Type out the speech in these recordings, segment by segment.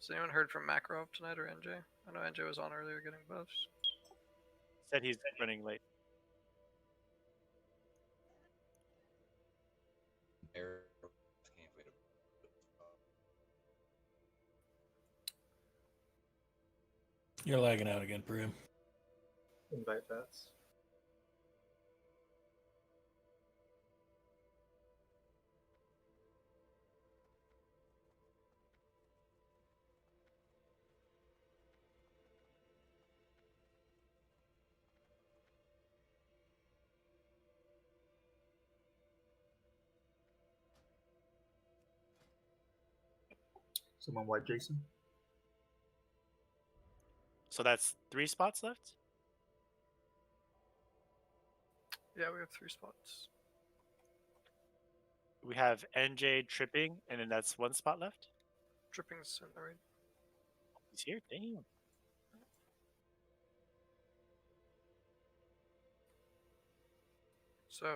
Has anyone heard from Makarov tonight or NJ? I know NJ was on earlier getting buffs. Said he's running late. You're lagging out again, Prim. Invite bats. Someone wipe Jason. So that's 3 spots left? Yeah, we have 3 spots. We have NJ tripping, and then that's 1 spot left? Tripping's in the raid. He's here? Damn. So,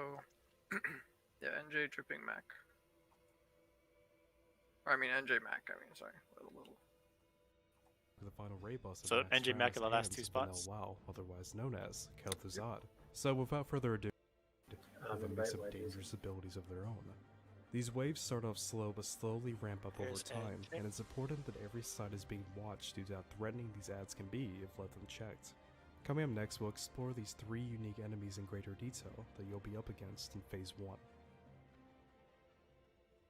yeah, NJ tripping Mac. Or, I mean, NJ Mac, sorry. A little. The final raid boss of So Naxx NJ Mac in the last hands 2 is Vanilla spots? WoW, otherwise known as Kel'Thuzad. So without further ado, with a mix of dangerous abilities of their own. These waves start off slow but slowly ramp up over Here's time, NJ. and it's important that every side is being watched due to how threatening these ads can be if left unchecked. Coming up next, we'll explore these 3 unique enemies in greater detail that you'll be up against in Phase 1.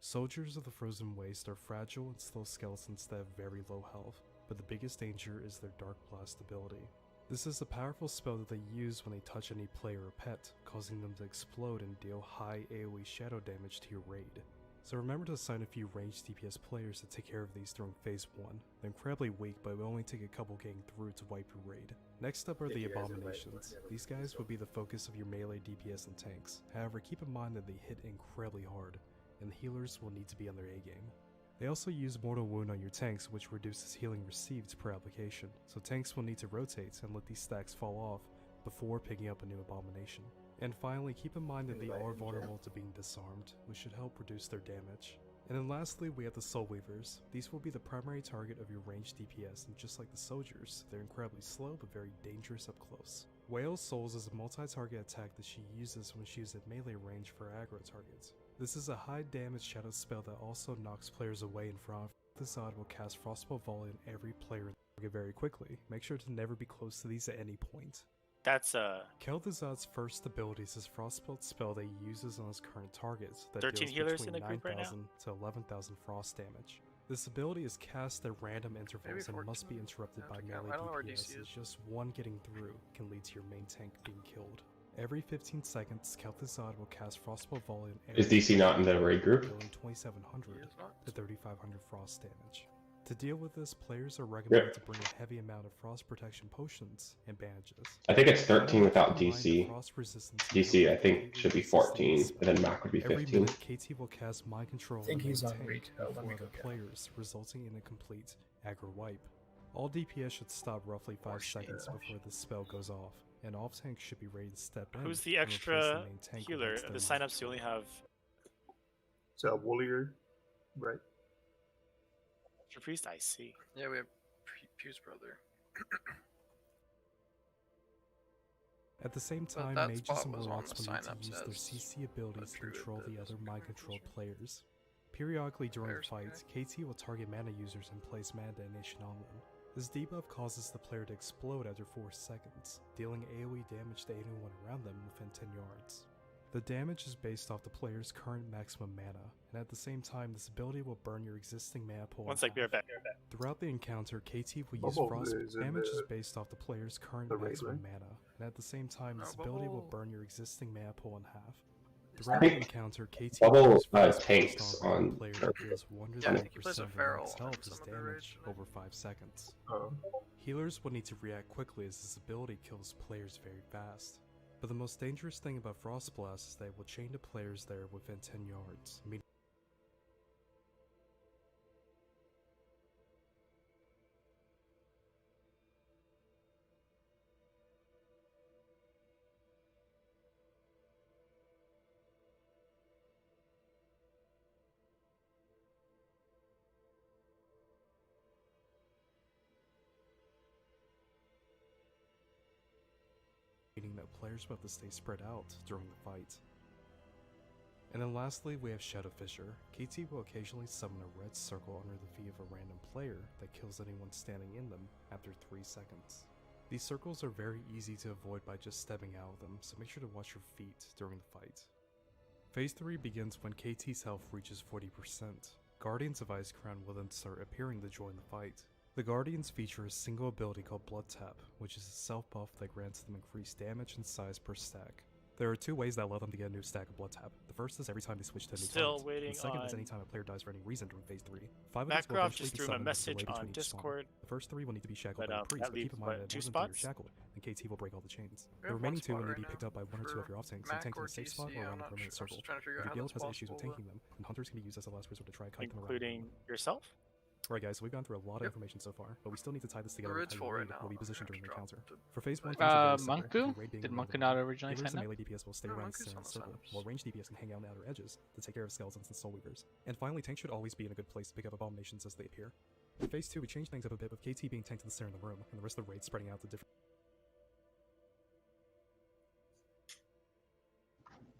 Soldiers of the Frozen Waste are fragile and slow skeletons that have very low health, but the biggest danger is their Dark Blast ability. This is a powerful spell that they use when they touch any player or pet, causing them to explode and deal high AoE shadow damage to your raid. So remember to assign a few ranged DPS players to take care of these during Phase 1. They're incredibly weak, but it will only take a couple getting through to wipe your raid. Next up are the Abominations. These guys would be the focus of your melee DPS and tanks. However, keep in mind that they hit incredibly hard, and the healers will need to be on their A-game. They also use Mortal Wound on your tanks, which reduces healing received per application, so tanks will need to rotate and let these stacks fall off before picking up a new Abomination. And finally, keep in mind that they are vulnerable to being disarmed, which should help reduce their damage. And then lastly, we have the Soul Weavers. These will be the primary target of your ranged DPS, and just like the soldiers, they're incredibly slow but very dangerous up close. Whale's Souls is a multi-target attack that she uses when she is at melee range for aggro targets. This is a high damage shadow spell that also knocks players away in front. Kel'Thuzad will cast Frostbolt Volley on every player very quickly. Make sure to never be close to these at any point. That's Kel'Thuzad's first ability is his Frostbolt spell that he uses on his current targets that 13 deals healers between in the group right now? 9,000 to 11,000 frost damage. This ability is cast at random intervals and must be interrupted by melee I don't know where DPS, DC as just one getting through can lead to your main tank being killed. Every 15 seconds, Kel'Thuzad will cast Frostbolt Volley on every Is DC not in the raid group? dealing 2,700 He is not. to 3,500 frost damage. To deal with this, players are recommended to bring a heavy amount of frost protection potions and bandages. I think it's 13 without Keep in mind the DC. frost resistance DC, I can think, completely should be resist 14, this and then Mac would be Every 15. minute, KT will cast Mind Control I think on he's the on tank retail. Let before me other go get him. players, resulting in a complete aggro wipe. All DPS should stop roughly 5 seconds before this spell goes off, and off tanks should be ready to step in. Who's the and replace extra main tank healer? once The they're signups you only have So Warrior, right? Extra Priest? I see. Yeah, we have Pew's brother. At the same time, that mages spot and was on warlocks the will need to signups use their as CC abilities to a druid control that the is other pretty mind-controlled crucial. players. Periodically during Players, fights, KT will target mana users and place mana detonation on them. This debuff causes the player to explode after 4 seconds, dealing AoE damage to anyone around them within 10 yards. The damage is based off the player's current maximum mana, and at the same time this ability will burn your existing mana pool. One sec, be right back. Throughout the encounter, KT will use Bubble frost. is in Damage is the- based off the player's current the raid, maximum right? mana, and at the same time, this No, ability will Bubble- burn your existing mana pool in half. Is Throughout that- the encounter, KT Bubble, will use frost tanks blast on every player that deals 100 Yeah, I think he plays a of feral max in health some as of their raids, damage doesn't he? over 5 seconds. Oh. Healers will need to react quickly as this ability kills players very fast. But the most dangerous thing about Frost Blast is that it will chain to players there within 10 yards, meaning players will have to stay spread out during the fight. And then lastly, we have Shadow Fissure. KT will occasionally summon a red circle under the V of a random player that kills anyone standing in them after 3 seconds. These circles are very easy to avoid by just stepping out of them, so make sure to watch your feet during the fight. Phase 3 begins when KT's health reaches 40%. Guardians of Icecrown will then start appearing to join the fight. The Guardians feature a single ability called Blood Tap, which is a self buff that grants them increased damage and size per stack. There are 2 ways that allow them to get a new stack of Blood Tap. The first is every time they switch to a new Still talent. waiting The second is on anytime a player dies for any reason during Phase 3. 5 of these will Backcroft eventually just be threw him a summoned with a delay message on between each spawn. Discord. The first 3 will need to be shackled But, by the priest, that but keep leaves, in mind what, that 2 more than 3 are spots? shackled, and KT will break all the chains. We The have remaining 2 one spot will need to right be picked now up by 1 or 2 of for your off tanks, and Mac tanked in or a safe spot DC, or around I'm the not permanent sure. I'm circle. just trying to figure If out your how guild that's has issues with possible, tanking them, and hunters can be used as a last resort to try kite them around. Including yourself? Alright guys, so we've gone through a lot of Yep. information so far, but we still need to tie this The together with raid's how full your right raid now. will be I'm gonna positioned have during to the drop encounter. the- For phase 1, like- things are very simple. Manku? If your raid being Did in the Manku middle not of the room, originally healers sign and up? melee DPS will stay No, around the Manku's center of on the the circle, sign-ups. while ranged DPS can hang out on the outer edges to take care of skeletons and soul weavers. And finally, tanks should always be in a good place to pick up abominations as they appear. In phase 2, we change things up a bit with KT being tanked in the center of the room, and the rest of the raid spreading out to different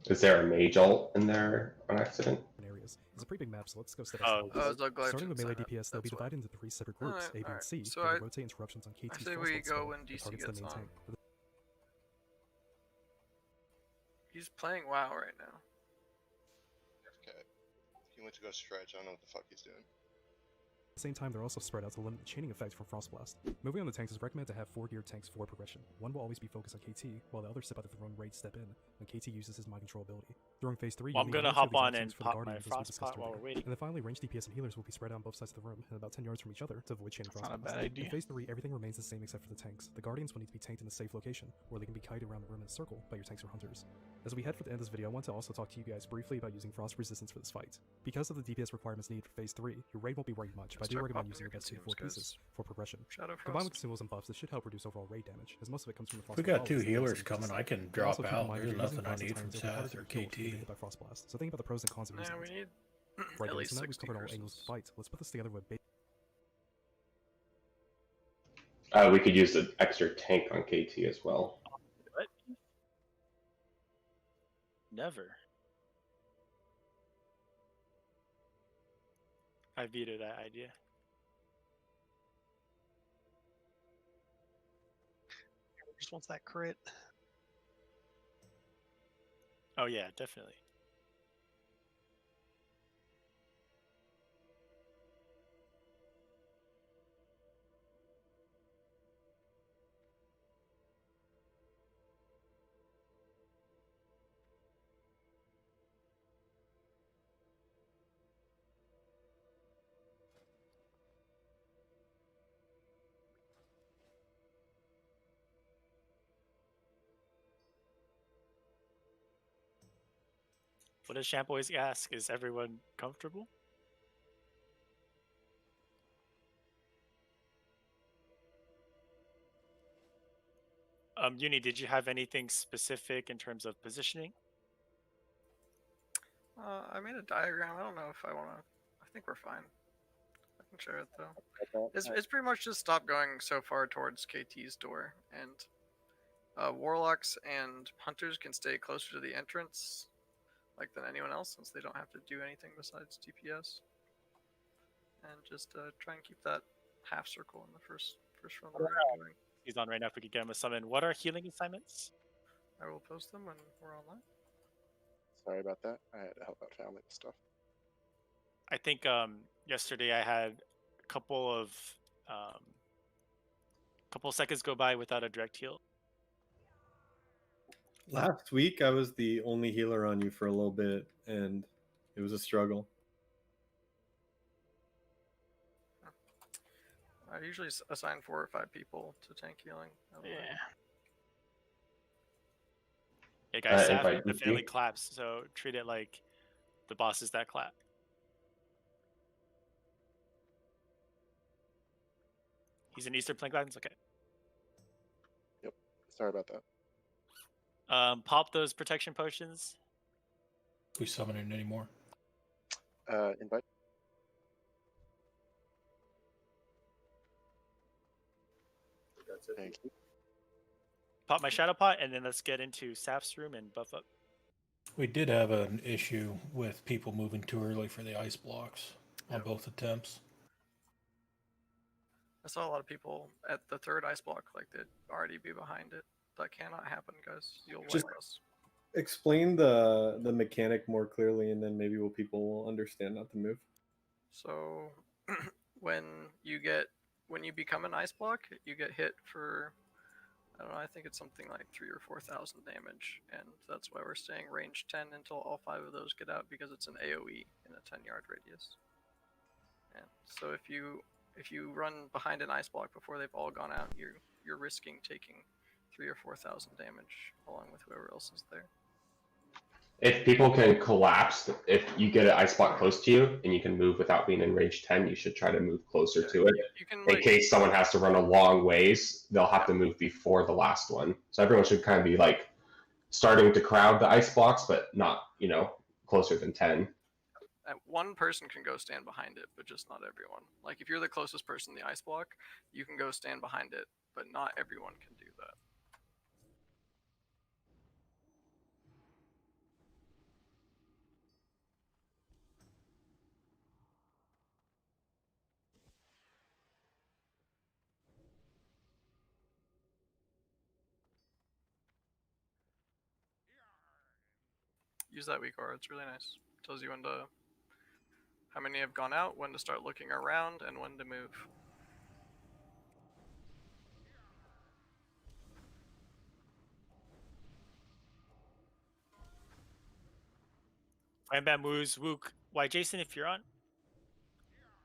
Is there a mage ult in there on accident? areas. It's a pretty big map, so let's go step Oh, by step. Doug Glaive Starting with didn't melee sign up, DPS, they'll be that's why. divided into 3 separate groups, Alright, A, B, and alright. C, So that will I- rotate interruptions on KT's say we crossbow go spell when that DC targets the gets main on. tank. He's playing WoW right now. Okay. He went to go stretch. I don't know what the fuck he's doing. At the same time, they're also spread out to limit the chaining effect from Frostblast. Moving on to tanks is recommended to have 4 geared tanks for progression. One will always be focused on KT, while the other sit by the throne raid step in when KT uses his mind control ability. During phase 3, Well, you'll I'm need gonna one or two hop of these on options and for the pop my Guardians, as we frost discussed pot while earlier. we're waiting. And then finally, ranged DPS and healers will be spread out on both sides of the room and about 10 yards from each other to avoid chaining That's not a Frostblast. bad idea. In phase 3, everything remains the same except for the tanks. The Guardians will need to be tanked in a safe location, where they can be kited around the room in a circle by your tanks or hunters. As we head for the end of this video, I want to also talk to you guys briefly about using frost resistance for this fight. Because of the DPS requirements needed for phase 3, your raid won't be worried much, but I do Start recommend popping using your your best 2 to 4 consumes, guys. pieces for progression. Shadow Combined with Frost. consumables and buffs, this should help reduce overall raid damage, as most of it comes from the frost. We got 2 healers coming. I can drop out. There's nothing I need from Seth or KT. By Frostblast. So think about the pros and cons of using Nah, we it. need Right at guys, least so now we've 60 covered all angles of the persons. fight. Let's put this together with We could use the extra tank on KT as well. What? Never. I veto that idea. Just wants that crit. Oh yeah, definitely. What does Champ always ask? Is everyone comfortable? Uni, did you have anything specific in terms of positioning? I made a diagram. I don't know if I want to. I think we're fine. I can share it though. It's pretty much just stop going so far towards KT's door, and warlocks and hunters can stay closer to the entrance, like than anyone else, since they don't have to do anything besides DPS. And just try and keep that half circle in the first run of the raid going. He's on right now. If we could get him a summon. What are healing assignments? I will post them when we're online. Sorry about that. I had to help out family and stuff. I think yesterday I had a couple of seconds go by without a direct heal. Last week, I was the only healer on you for a little bit, and it was a struggle. I usually assign 4 or 5 people to tank healing. Yeah. Yeah, guys, invite the me. family claps, so treat it like the bosses that clap. He's in Eastern Plain Gardens? Okay. Sorry about that. Pop those protection potions. We summoning anymore? Invite. That's it. Thank you. pop my shadow pot, and then let's get into Saf's room and buff up. We did have an issue with people moving too early for the ice blocks on both attempts. I saw a lot of people at the third ice block, like they'd already be behind it. That cannot happen, guys. You'll wipe us. Explain the mechanic more clearly, and then maybe people will understand not to move. So when you become an ice block, you get hit for, I don't know, I think it's something like 3,000 or 4,000 damage, and that's why we're staying range 10 until all 5 of those get out, because it's an AoE in a 10-yard radius. And so if you run behind an ice block before they've all gone out, you're risking taking 3,000 or 4,000 damage along with whoever else is there. If people can collapse, if you get an ice block close to you and you can move without being in range 10, you should try to move closer to it. You can, in case someone has to run a long ways, they'll have to move before the last one. So everyone should kind of be like starting to crowd the ice blocks, but not, closer than 10. One person can go stand behind it, but just not everyone. Like if you're the closest person in the ice block, you can go stand behind it, but not everyone can do that. Use that weak aura, it's really nice. It tells you how many have gone out, when to start looking around, and when to move. Bam Bam Woos Wook. Why, Jason, if you're on,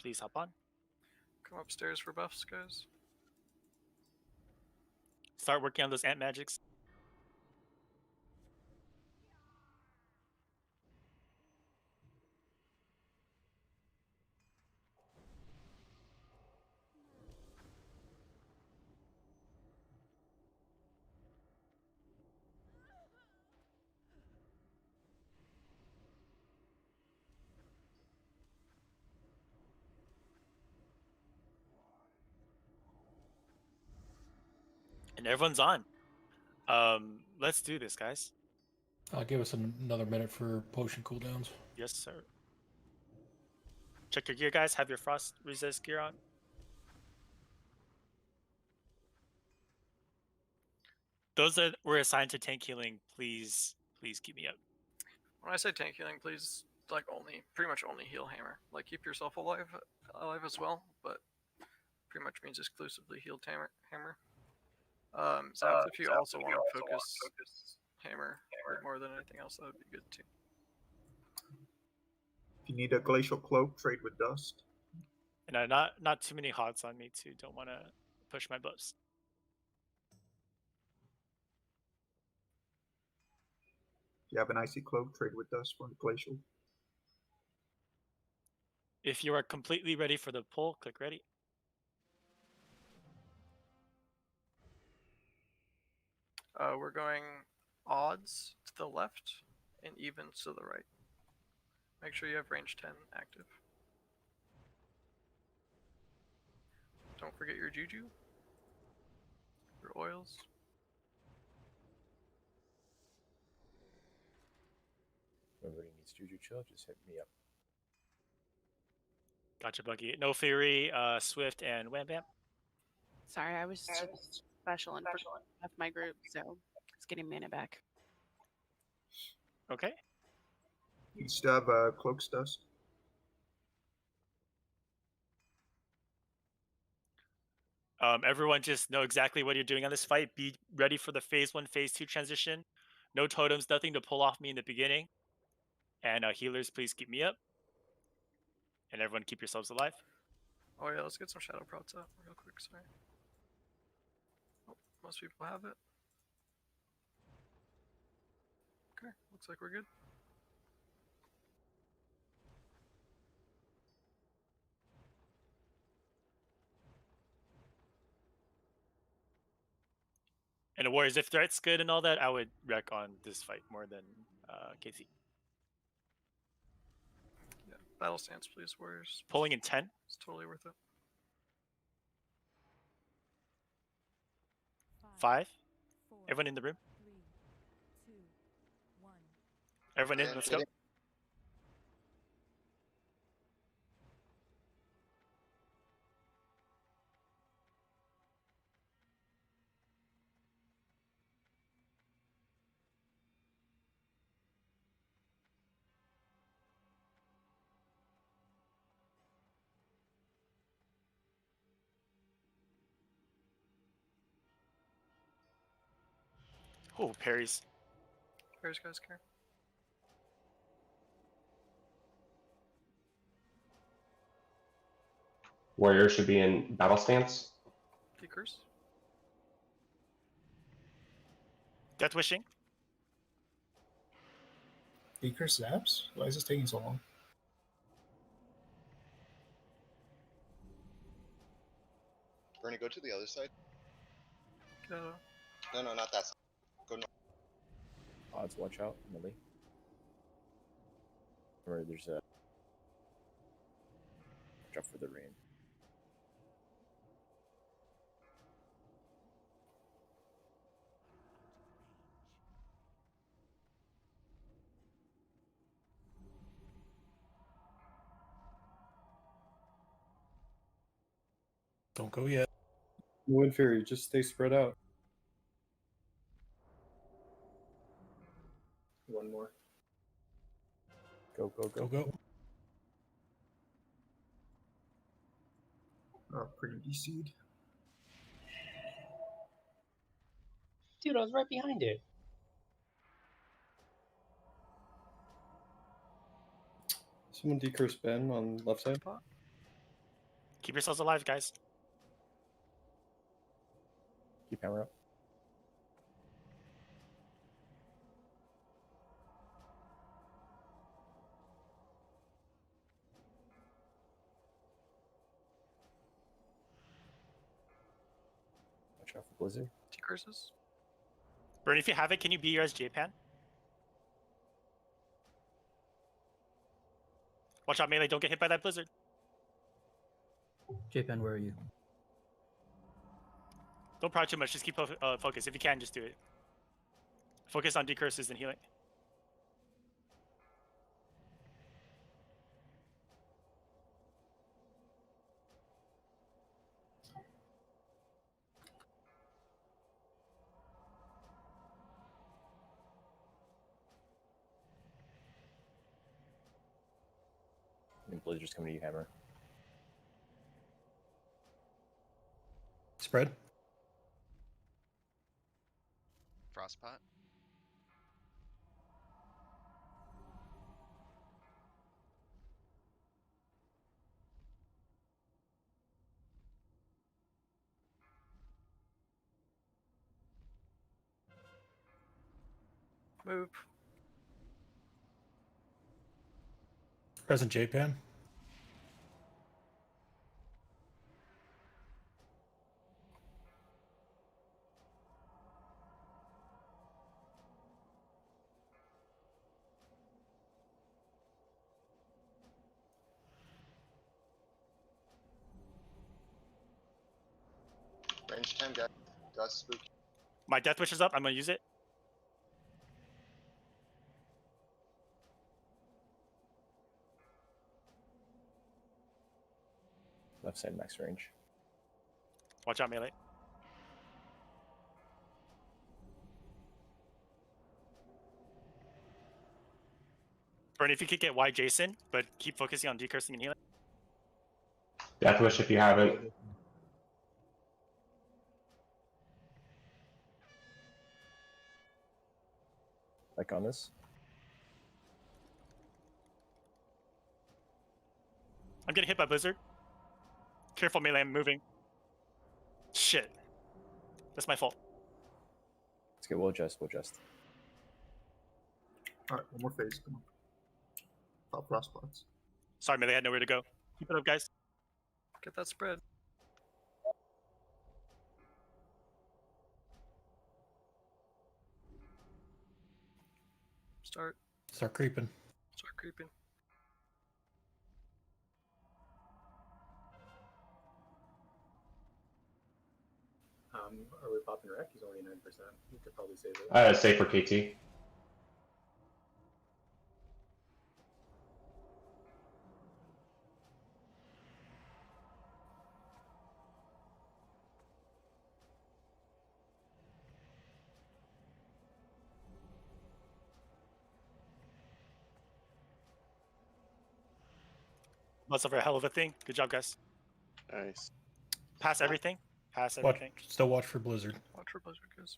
please hop on. Come upstairs for buffs, guys. Start working on those ant magics. And everyone's on. Let's do this, guys. Give us another minute for potion cooldowns. Yes, sir. Check your gear, guys. Have your frost resist gear on. Those that were assigned to tank healing, please keep me up. When I say tank healing, please, like, pretty much only heal hammer. Like, keep yourself alive as well, but pretty much means exclusively heal hammer. Zap, if you also want to focus hammer more than anything else, that would be good too. If you need a glacial cloak, trade with dust. And not too many hots on me too. Don't want to push my buffs. If you have an icy cloak, trade with dust for the glacial. If you are completely ready for the pull, click ready. We're going odds to the left and evens to the right. Make sure you have range 10 active. Don't forget your juju, your oils. Everybody needs juju chill, just hit me up. Gotcha, Buggy. No Fury, Swift, and Wham Bam. Sorry, I was special and left my group, so it's getting mana back. Okay. You still have cloaks dust. Everyone just know exactly what you're doing on this fight. Be ready for the phase 1, phase 2 transition. No totems, nothing to pull off me in the beginning. And healers, please keep me up. And everyone keep yourselves alive. Oh yeah, let's get some shadow prots out real quick, sorry. Oh, most people have it. Okay, looks like we're good. And Warriors, if threat's good and all that, I would wreck on this fight more than KC. Yeah, battle stance, please, Warriors. Pulling in 10. It's totally worth it. 5, 4, Everyone in the room? Everyone in, let's go. Oh, parries. Where's guys care? Warrior should be in battle stance. Kickers. Death wishing. Beaker snaps? Why is this taking so long? Bernie, go to the other side. Go. No, not that side. Go north. Odds, watch out, Millie. Or there's a. Watch out for the rain. Don't go yet. Wind Fury, just stay spread out. One more. Go, go, Go, go. go. Pretty DC'd. Dude, I was right behind it. Someone decurse Ben on left side. Keep yourselves alive, guys. Keep hammer up. Watch out for Blizzard. T-curses. Bernie, if you have it, can you be your as J-Pan? Watch out, melee, don't get hit by that blizzard. J-Pen, where are you? Don't prod too much, just keep focus. If you can, just do it. Focus on decurses and healing. And Blizzard's coming to you, hammer. Spread. Frostpot. Move. Present J-Pan. Range 10, guys. Dust spooky. My death wish is up, I'm gonna use it. Left side max range. Watch out, melee. Bernie, if you could get wide Jason, but keep focusing on decursing and healing. Death wish if you haven't. Like on this. I'm getting hit by blizzard. Careful, melee, I'm moving. Shit. That's my fault. Let's get, we'll adjust, we'll adjust. Alright, one more phase. Come on. Top frost spots. Sorry, melee, I had nowhere to go. Keep it up, guys. Get that spread. Start. Start creeping. Start creeping. Are we popping wreck? He's only 9%. You could probably save it. Save for KT. Must have a hell of a thing. Good job, guys. Nice. Pass everything. Pass Watch, everything. still watch for Blizzard. Watch for Blizzard, guys.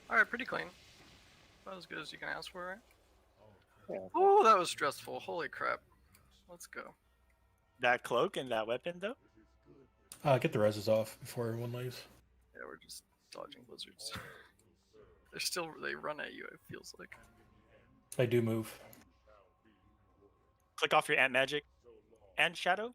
Alright, pretty clean. About as good as you can ask for, right? Yeah. Oh, that was stressful. Holy crap. Let's go. That cloak and that weapon, though. Get the reses off before everyone leaves. Yeah, we're just dodging blizzards. They run at you, it feels like. They do move. Click off your ant magic and shadow.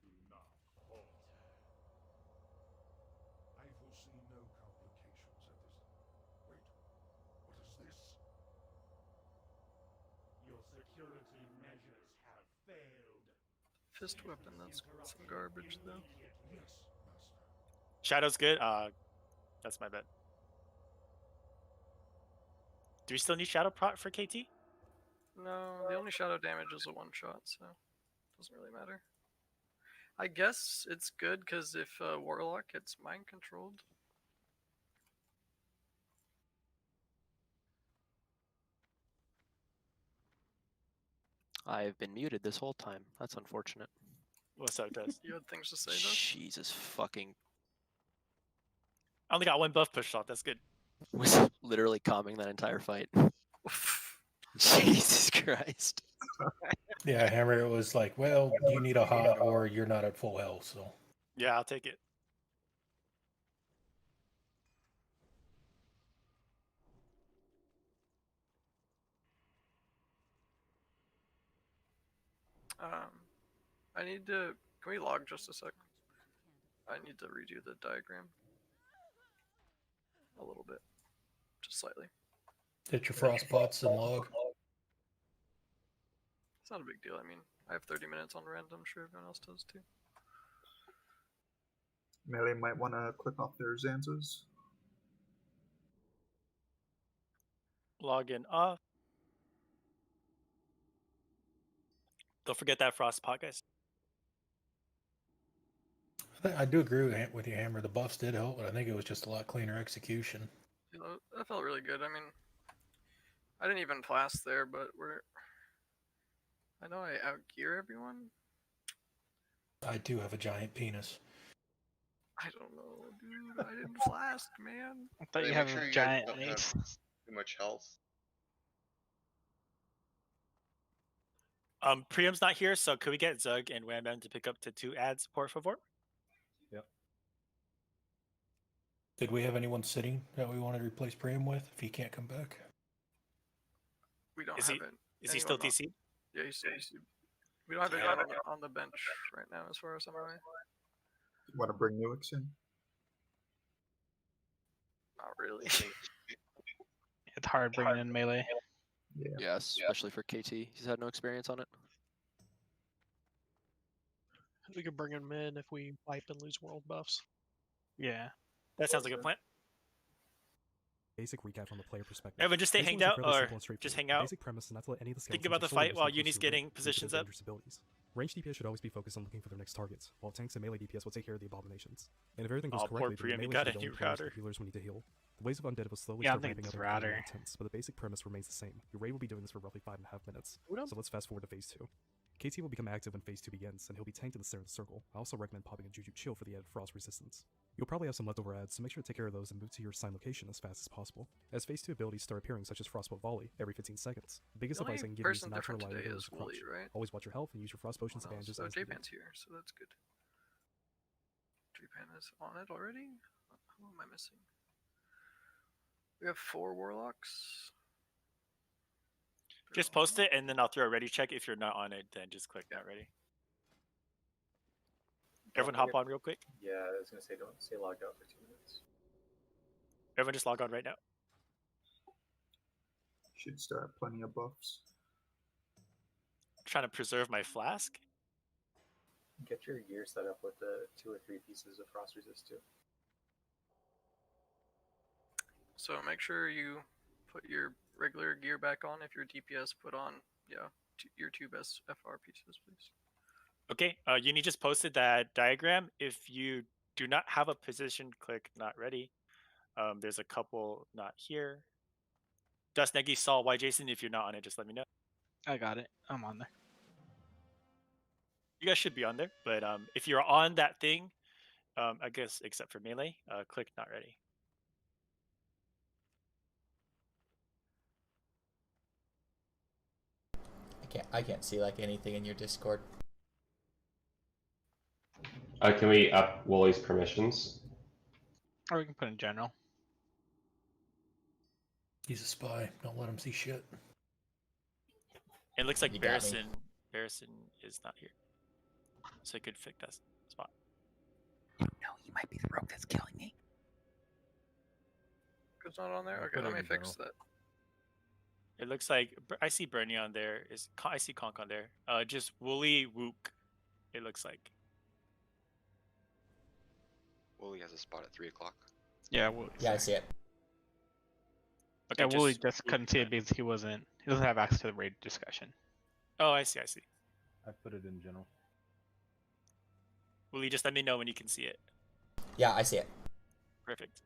Fist weapon, that's some garbage though. Shadow's good. That's my bet. Do we still need shadow prot for KT? No, the only shadow damage is a one shot, so it doesn't really matter. I guess it's good because if Warlock gets mind controlled. I've been muted this whole time. That's unfortunate. What's up, Des? You had things to say though? Jesus fucking. I only got one buff pushed off. That's good. Was literally calming that entire fight. Jesus Christ. Yeah, Hammer, it was like, well, you need a hot or you're not at full health, so. Yeah, I'll take it. I need to. Can we log just a sec? I need to redo the diagram. A little bit. Just slightly. Hit your frost pots and log. It's not a big deal. I mean, I have 30 minutes on rent. I'm sure everyone else does too. Melee might want to click off their Zanzas. Log in off. Don't forget that frost pot, guys. I do agree with you, Hammer. The buffs did help, but I think it was just a lot cleaner execution. You know, that felt really good. I mean, I didn't even flash there, but I know I outgear everyone. I do have a giant penis. I don't know, dude. I didn't flash, man. I thought you Make have sure a you giant guys don't ace. have too much health. Priam's not here, so could we get Zug and Wham Bam to pick up to 2 ads, por favor? Yep. Did we have anyone sitting that we wanted to replace Priam with if he can't come back? We don't Is have he- it. Is he still anyone on- TC? Yeah, he's TC. We don't have anyone on the bench right now, as far as I'm aware. Want to bring Newix in? Not really. It's hard bringing in melee. Yeah. Yes, especially for KT. He's had no experience on it. We could bring him in if we wipe and lose world buffs. Yeah. That sounds like a plan. Basic recap from the player perspective. Everyone just stay Basic hanged ones are out, fairly or simple and straightforward. just hang The out. Basic premise is not to let any of the Think skeletons about the or fight soldiers while get close Uni's to your getting blade due to positions their up. dangerous abilities. Ranged DPS should always be focused on looking for their next targets, while tanks and melee DPS will take care of the abominations. And if everything goes Oh, poor correctly, then Priam, he melee got should a be the new only players router. and healers we need to heal. The waves of undead will slowly Yeah, I start think ramping it's up and becoming more router. intense, but the basic premise remains the same. Your raid will be doing this for roughly 5.5 minutes. So let's fast forward to phase 2. KT will become active when phase 2 begins, and he'll be tanked in the center of the circle. I also recommend popping a Juju Chill for the added frost resistance. You'll probably have some leftover adds, so make sure to take care of those and move to your assigned location as fast as possible. As phase 2 abilities start appearing, such as Frostbolt Volley, every 15 seconds. The biggest The only advice I can give you is person not to different rely on today healers is to crunch. Wooly, right? Always watch your health and use your frost potions and bandages So as needed. J-Pan's here, so that's good. J-Pan is on it already? Who am I missing? We have 4 warlocks. Just post it, and then I'll throw a ready check. If you're not on it, then just click not ready. Everyone hop on real quick. Yeah, I was gonna say don't stay logged out for 2 minutes. Everyone just log on right now. Should still have plenty of buffs. Trying to preserve my flask. Get your gear set up with the 2 or 3 pieces of frost resist too. so make sure you put your regular gear back on. If your DPS, put on your two best FR pieces, please. Okay, Uni just posted that diagram. If you do not have a position, click not ready. There's a couple not here. Dust Negi, Saul, why Jason? If you're not on it, just let me know. I got it. I'm on there. You guys should be on there, but if you're on that thing, I guess except for melee, click not ready. I can't see like anything in your Discord. Can we up Wooly's permissions? Or we can put in general. He's a spy. Don't let him see shit. It looks like You got me. Barrison is not here, so he could fix that spot. No, he might be the rogue that's killing me. It's not on there. I'll Okay, put let it me in fix general. that. It looks like I see Bernie on there. I see Conk on there. Just Wooly Wook. It looks like. Wooly has a spot at 3 o'clock. Yeah, Wooly's Yeah, I there. see it. Okay, Yeah, Wooly just couldn't see it because he doesn't have access to the raid discussion. Oh, I see. I put it in general. Wooly, just let me know when you can see it. Yeah, I see it. Perfect.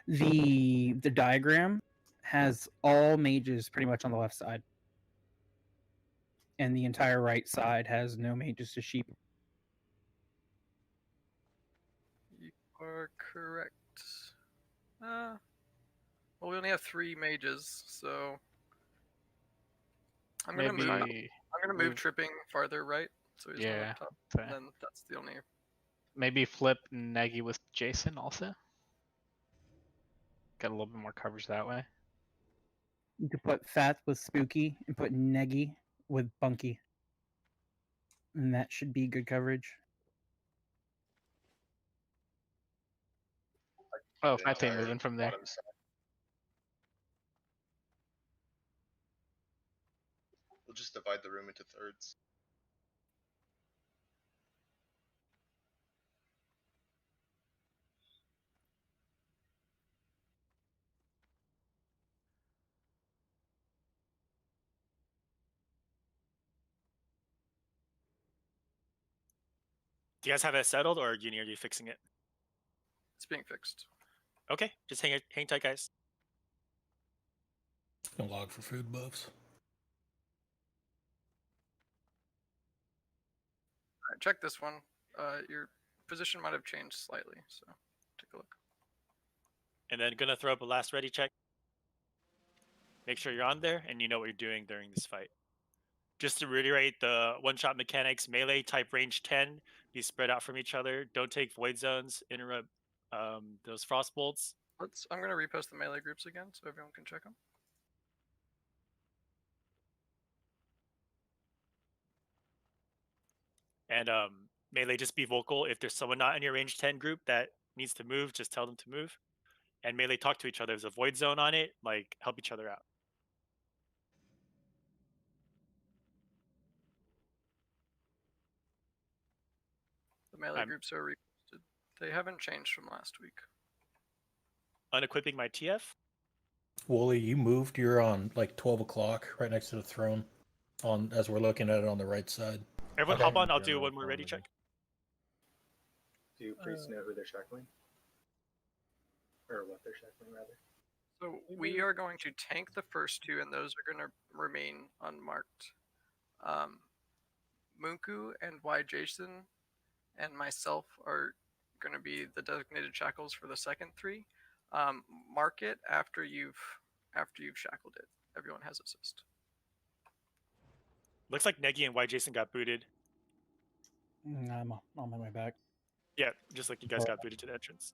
The diagram has all mages pretty much on the left side. And the entire right side has no mages to sheep. You are correct. Well, we only have 3 mages, so I'm gonna move tripping farther right, so he's not up top. And then that's the only. Maybe flip Negi with Jason also. Get a little bit more coverage that way. You could put Fat with Spooky and put Negi with Bunky. And that should be good coverage. Oh, Fat's moving from there. We'll just divide the room into thirds. Do you guys have it settled, or Uni, are you fixing it? It's being fixed. Okay, just hang tight, guys. Gonna log for food buffs. Alright, check this one. Your position might have changed slightly, so take a look. And then gonna throw up a last ready check. Make sure you're on there and you know what you're doing during this fight. Just to reiterate the one-shot mechanics, melee type range 10, be spread out from each other. Don't take void zones, interrupt those frost bolts. I'm gonna repost the melee groups again so everyone can check them. And melee, just be vocal. If there's someone not in your range 10 group that needs to move, just tell them to move. And melee, talk to each other. There's a void zone on it. Like, help each other out. The melee groups are reposted. They haven't changed from last week. Unequipping my TF. Wooly, you moved. You're on like 12 o'clock, right next to the throne. On as we're looking at it on the right side. Everyone, hop on. I'll do one more ready check. Do priests know who they're shackling? Or what they're shackling, rather? So we are going to tank the first 2, and those are going to remain unmarked. Munku and Y Jason and myself are going to be the designated shackles for the second 3. Mark it after you've shackled it. Everyone has assist. Looks like Negi and Y Jason got booted. I'm on my way back. Yeah, just like you guys got booted to the entrance.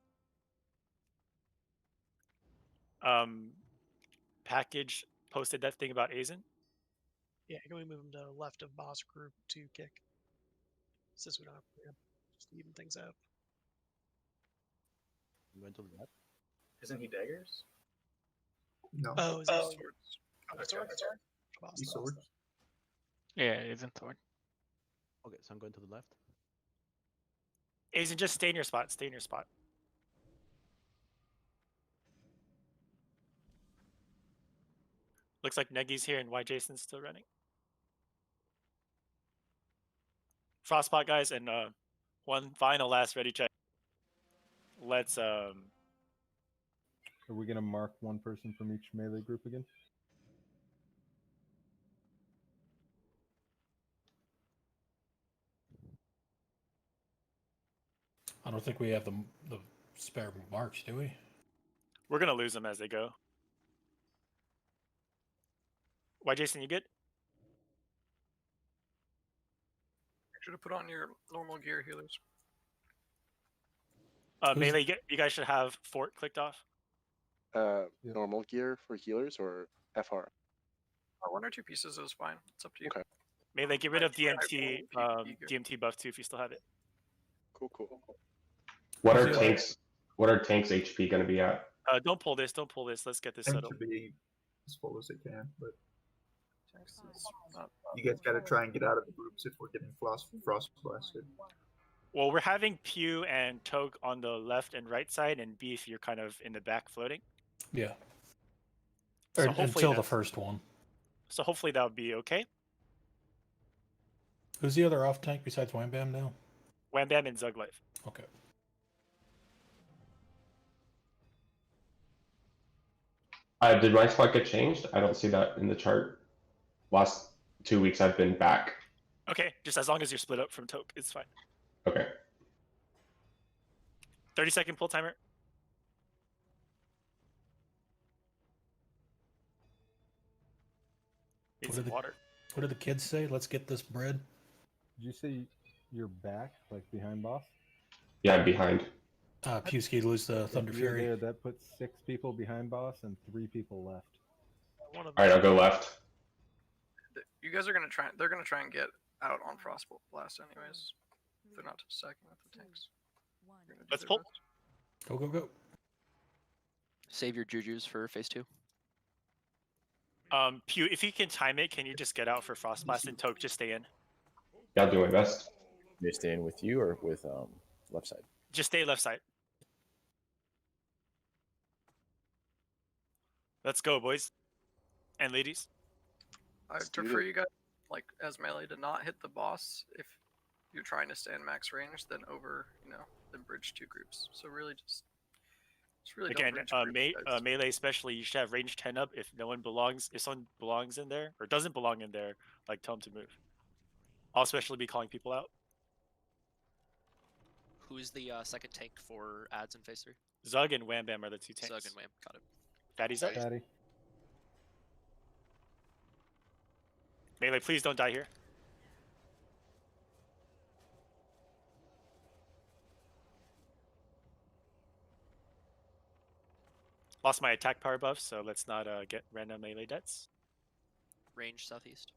Package posted that thing about Azen. Yeah, can we move him to left of boss group to kick? Since we don't have just to even things out. Went to the left. Isn't he daggers? No. Oh, is he swords? Okay. Swords? He's swords. Yeah, it isn't sword. Okay, so I'm going to the left. Azen, just stay in your spot. Stay in your spot. Looks like Negi's here and Y Jason's still running. Frostbot guys, and one final last ready check. Let's Are we gonna mark one person from each melee group again? I don't think we have the spare marks, do we? we're gonna lose them as they go. Y Jason, you good? Should have put on your normal gear, healers. Melee, you guys should have fort clicked off. Normal gear for healers or FR? One or two pieces is fine. It's up to you. Okay. Melee, get rid of Yeah, DMT, PvP gear. DMT buff too if you still have it. Cool. What are tanks? What are tanks HP going to be at? Don't pull this. Don't pull this. Let's get this Tend settled. to be as full as they can, but Tanks is not- you guys got to try and get out of the groups if we're getting frost blasted. Well, we're having Pew and Toke on the left and right side, and Beef, you're kind of in the back floating. Yeah. So Or, hopefully until the that's- first one. So hopefully that would be okay. Who's the other off tank besides Wham Bam now? Wham Bam and Zug Life. Okay. Did my spot get changed? I don't see that in the chart. Last 2 weeks I've been back. Okay, just as long as you're split up from Toke, it's fine. Okay. 30-second pull timer. Need What some did the- water. What did the kids say? Let's get this bread. Did you say you're back, like behind boss? Yeah, I'm behind. Pewski lose the Thunder If you're Fury. there, that puts 6 people behind boss and 3 people left. One of All right, I'll go left. You guys are gonna try. They're gonna try and get out on Frost Blast anyways. They're not stacking with the tanks. They're gonna do Let's their pull. best. Go, go, go. Save your jujus for phase 2. Pew, if you can time it, can you just get out for Frost Blast and Toke just stay in? Yeah, I'll do my best. They stay in with you or with left side? Just stay left side. Let's go, boys and ladies. I Let's do prefer it. you guys, like as melee, to not hit the boss if you're trying to stay in max range, than over, then bridge two groups. So really just really Again, don't bridge groups, guys. melee especially, you should have range 10 up. If no one belongs, if someone belongs in there or doesn't belong in there, like tell them to move. I'll especially be calling people out. Who's the second tank for ads in phase 3? Zug and Wham Bam are the two tanks. Zug and Wham, got it. Fatty's up. Fatty. Melee, please don't die here. Lost my attack power buff, so let's not get random melee deaths. Range southeast.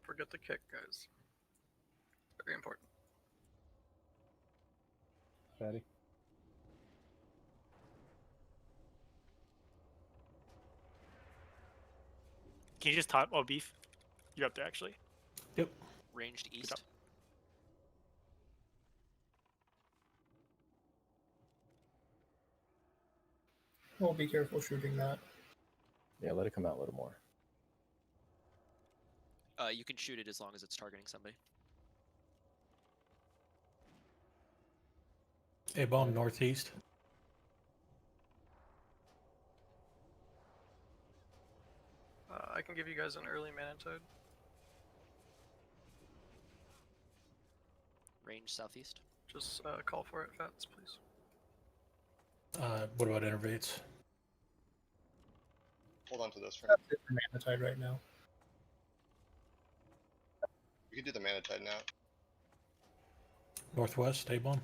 Forget the kick, guys. Very important. Fatty. Can you just top? Oh, Beef, you're up there actually. Yep. Ranged east. job. Well, be careful shooting that. Yeah, let it come out a little more. You can shoot it as long as it's targeting somebody. A bomb northeast. I can give you guys an early Manitoad. Range southeast. Just call for it, Fats, please. What about innervates? Hold on to this for That's it for Manatide right now. You can do the mana tide now. Northwest, A-bomb.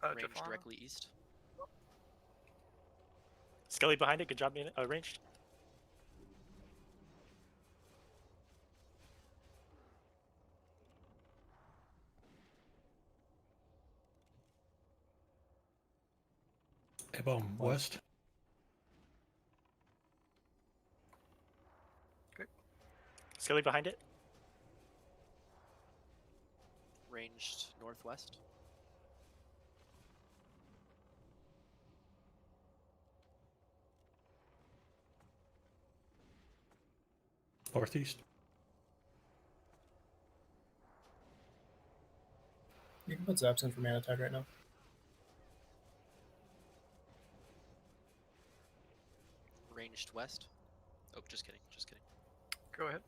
Range Jafar. directly east. Skelly behind it. Good job being ranged. A-bomb west. Skelly behind it. Ranged northwest. Northeast. You can put Zaps in for mana tag right now. Ranged west. Oh, just kidding. Just kidding. Go ahead.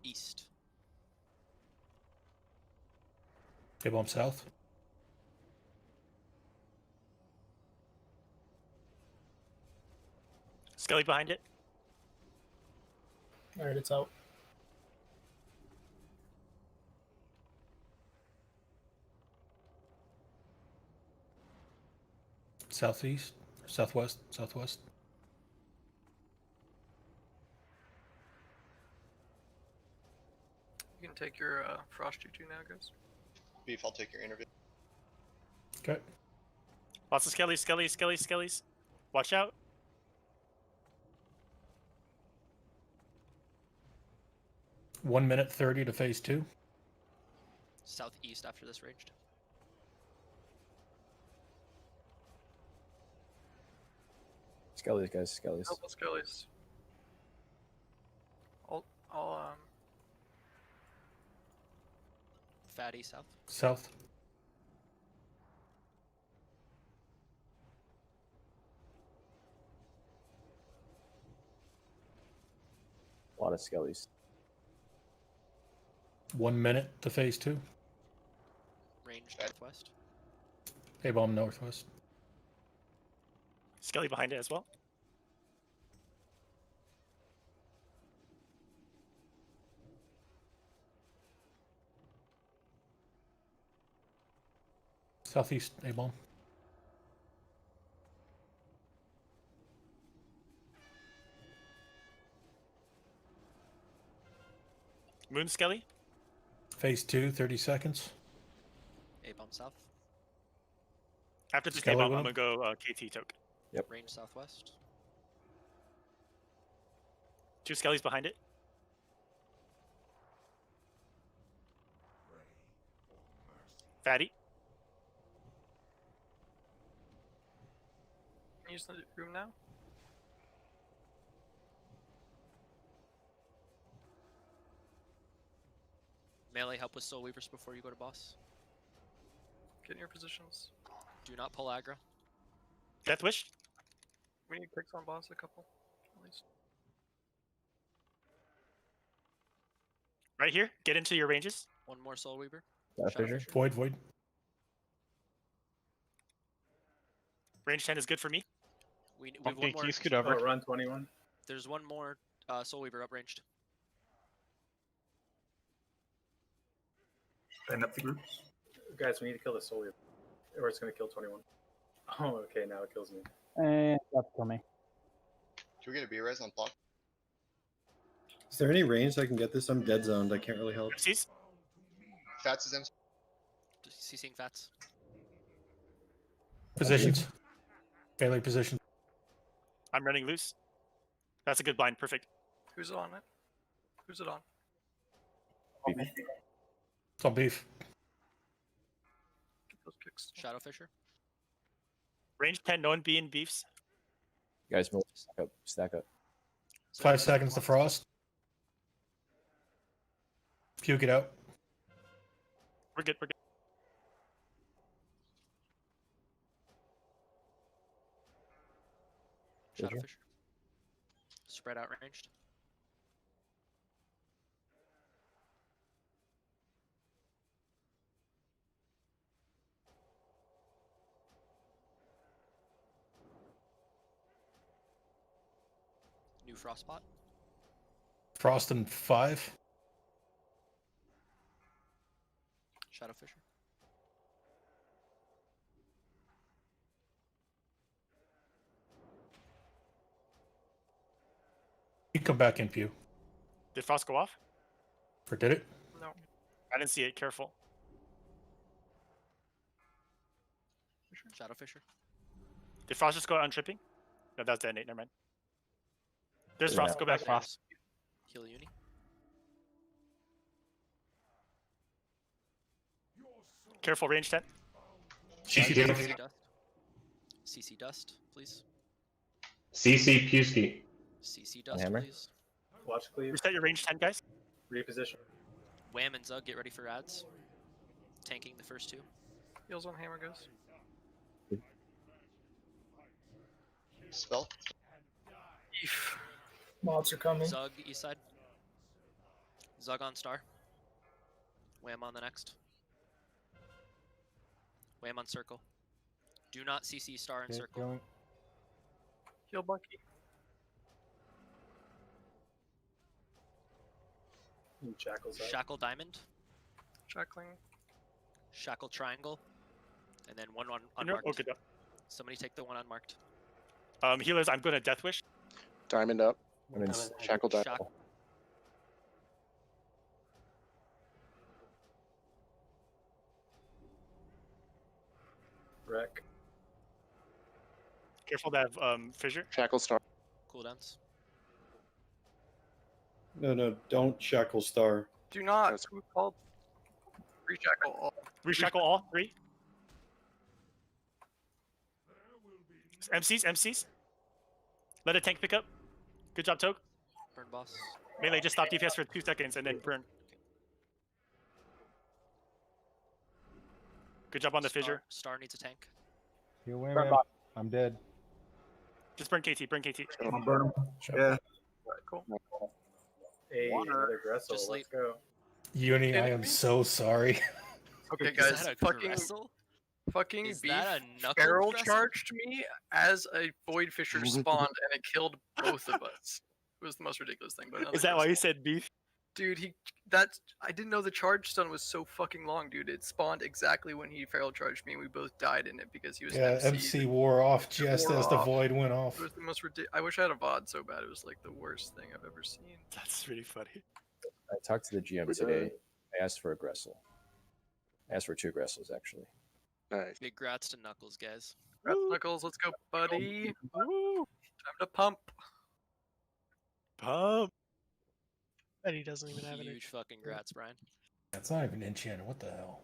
East. A-bomb south. Skelly behind it. All right, it's out. Southeast. Southwest. Southwest. You can take your Frost 2/2 now, guys. Beef, I'll take your interview. Okay. Lots of skellies. Watch out. One minute 30 to phase 2. Southeast after this ranged. Skellies, guys, skellies. Help Skellies. I'll Fatty south. South. A lot of skellies. 1 minute to phase 2. Ranged northwest. A-bomb northwest. Skelly behind it as well. Southeast A-bomb. Moon Skelly. Phase 2, 30 seconds. A-bomb south. After this Skelly A-bomb, with I'm him? gonna go KT toke. Yep. Range southwest. 2 Skellies behind it. Fatty. Can you use the room now. Melee help with Soul Weavers before you go to boss. Get in your positions. Do not pull aggro. Death Wish. We need clicks on boss, a couple, at least. Right here. Get into your ranges. One more Soul Weaver. Fissure. Void. Range 10 is good for me. We have Bumpy, one can more. you scoot over? Oh, run 21. There's one more Soul Weaver upranged. Line up the groups. Guys, we need to kill the Soul Weaver, or it's going to kill 21. Oh, okay, now it kills me. That's kill me. Can we get a B-res on block? Is there any range I can get this? I'm dead zoned. I can't really help. MCs. Fats is in. CCing Fats. Positions. Melee position. I'm running loose. That's a good blind. Perfect. Who's on it? Who's it on? It's on beef. Get those kicks. Shadow Fisher. Range 10. No one be in beefs. You guys, move. Stack up. Stack up. 5 seconds to frost. Puke it out. We're good. We're good. Shadow Fisher. Fisher. Spread out ranged. New Frostbot. Frost in 5. Shadow Fisher. You come back in, Pew. Did Frost go off? Or did it? No. I didn't see it. Careful. Shadow Fisher. Did Frost just go on tripping? No, that's detonate. Never mind. There's Yeah. Frost. Go back, Frost. Heal Uni. Careful. Range 10. CC CC Dust. CC Dust, please. CC Pewski. CC Dust, Hammer? please. Watch cleave. Reset your range 10, guys. Reposition. Wham and Zug, get ready for ads. Tanking the first two. Heals on hammer, guys. Spell. Eef. Mobs are coming. Zug, east side. Zug on star. Wham on the next. Wham on circle. Do not CC star and circle. Heal Bunky. Shackles up. Shackle diamond. Shackling. Shackle triangle. And then one on No, unmarked. okay, no. Somebody take the one unmarked. Healers, I'm going to Death Wish. Diamond up. I mean, Shackle diamond. Shack- Wreck. Careful to have fissure. Shackle star. Cooldowns. No, don't shackle star. Do not. Who called? Reshackle all. Reshackle all 3. MCs. Let a tank pick up. Good job, Toke. Burn boss. Melee, just stop DPS for 2 seconds and then burn. Good job on the fissure. Star needs a tank. I'm dead. Just burn KT, burn KT. I'll burn him. Yeah. Cool. Hey, another Gressel. Just Let's go. Uni, I am so sorry. Okay, Is guys. that a Fucking Gressel? Is beef that a knuckle barrel Gressel? charged me as a void fisher spawned and it killed both of us. It was the most ridiculous thing. But Is that why you said beef? Dude, I didn't know the charge stun was so fucking long, dude. It spawned exactly when he feral charged me, and we both died in it because he was Yeah, MC. MC wore off just wore as the off. void went off. It was the most ridiculous. I wish I had a VOD so bad. It was like the worst thing I've ever seen. That's really funny. I talked to the GM today. I asked for a Gressel. I asked for 2 Gressels, actually. Nice. Big grats to Knuckles, guys. Knuckles, let's go, buddy. Time to pump. Pump. And he doesn't even have it. Huge fucking grats, Brian. That's not even enchanted. What the hell?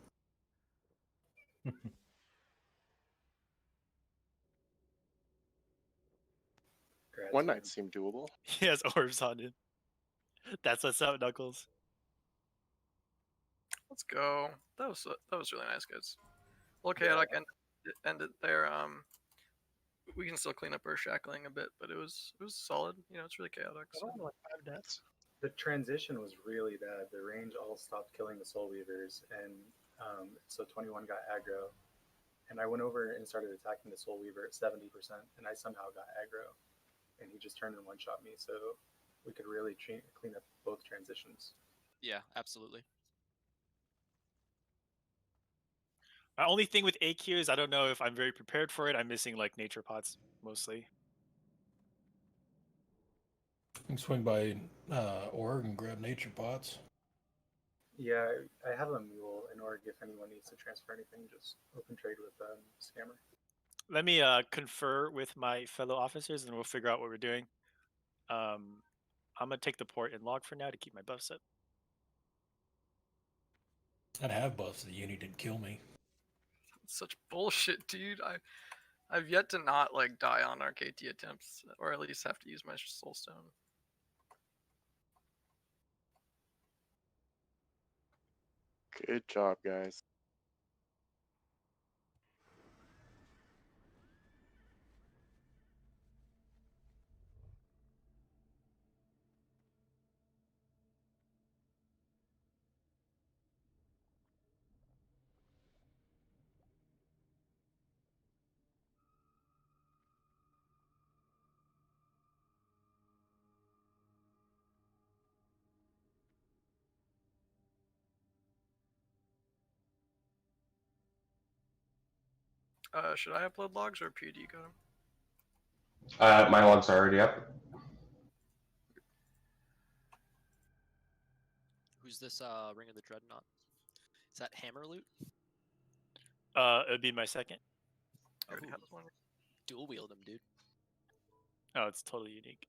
One night seemed doable. He has orbs on him. That's what's up, Knuckles. Let's go. That was really nice, guys. Well, chaotic end it there. We can still clean up our shackling a bit, but it was solid. You know, it's really chaotic. I So. don't know, like 5 deaths. The transition was really bad. The range all stopped killing the Soul Weavers, and so 21 got aggro. And I went over and started attacking the Soul Weaver at 70%, and I somehow got aggro. And he just turned and one-shot me, so we could really clean up both transitions. Yeah, absolutely. My only thing with AQ is I don't know if I'm very prepared for it. I'm missing like nature pots mostly. You can swing by Org and grab nature pots. Yeah, I have a mule in order if anyone needs to transfer anything, just open trade with Scammer. Let me confer with my fellow officers and we'll figure out what we're doing. I'm gonna take the port in log for now to keep my buffs up. I'd have buffs. The uni didn't kill me. Such bullshit, dude. I've yet to not like die on our KT attempts, or at least have to use my soul stone. Good job, guys. Should I upload logs or PUD got them? My logs are already up. Who's this Ring of the Dreadnought? Is that Hammer loot? It'd be my second. Oh, dual wield him, dude. Oh, it's totally unique.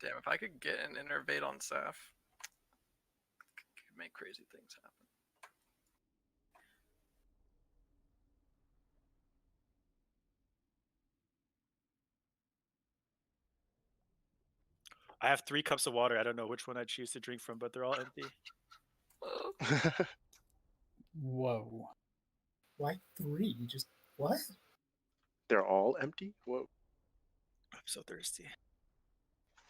Damn, if I could get an innervate on Saf, could make crazy things happen. I have 3 cups of water. I don't know which one I choose to drink from, but they're all empty. Whoa. Why 3? You just what? They're all empty? Whoa. I'm so thirsty.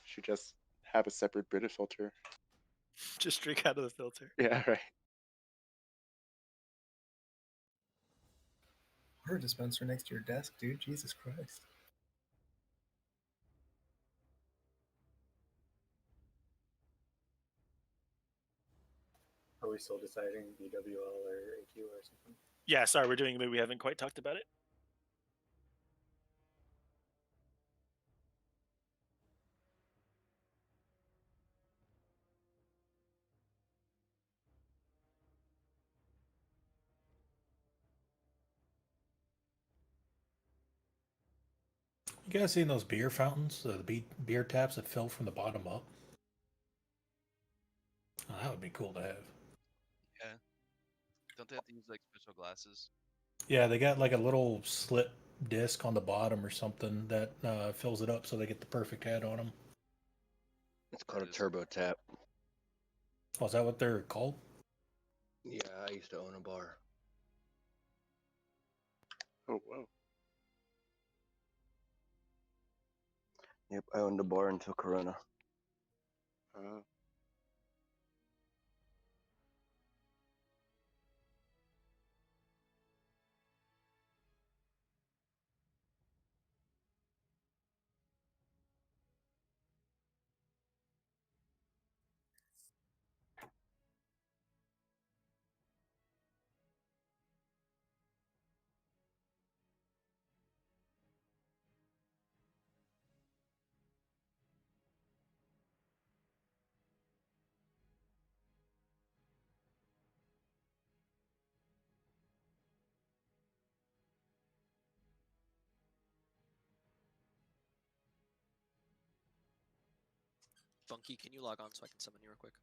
Should just have a separate Brita filter. Just drink out of the filter. Yeah, right. Water dispenser next to your desk, dude. Jesus Christ. Are we still deciding BWL or AQ or something? Yeah, sorry, we're doing it. We haven't quite talked about it. You guys seen those beer fountains, the beer taps that fill from the bottom up? Oh, that would be cool to have. Yeah. Don't they have to use like special glasses? Yeah, they got like a little slit disc on the bottom or something that fills it up so they get the perfect head on them. It's called a turbo tap. Oh, is that what they're called? Yeah, I used to own a bar. Oh, whoa. Yep, I owned a bar until Corona. Funky, can you log on so I can summon you real quick?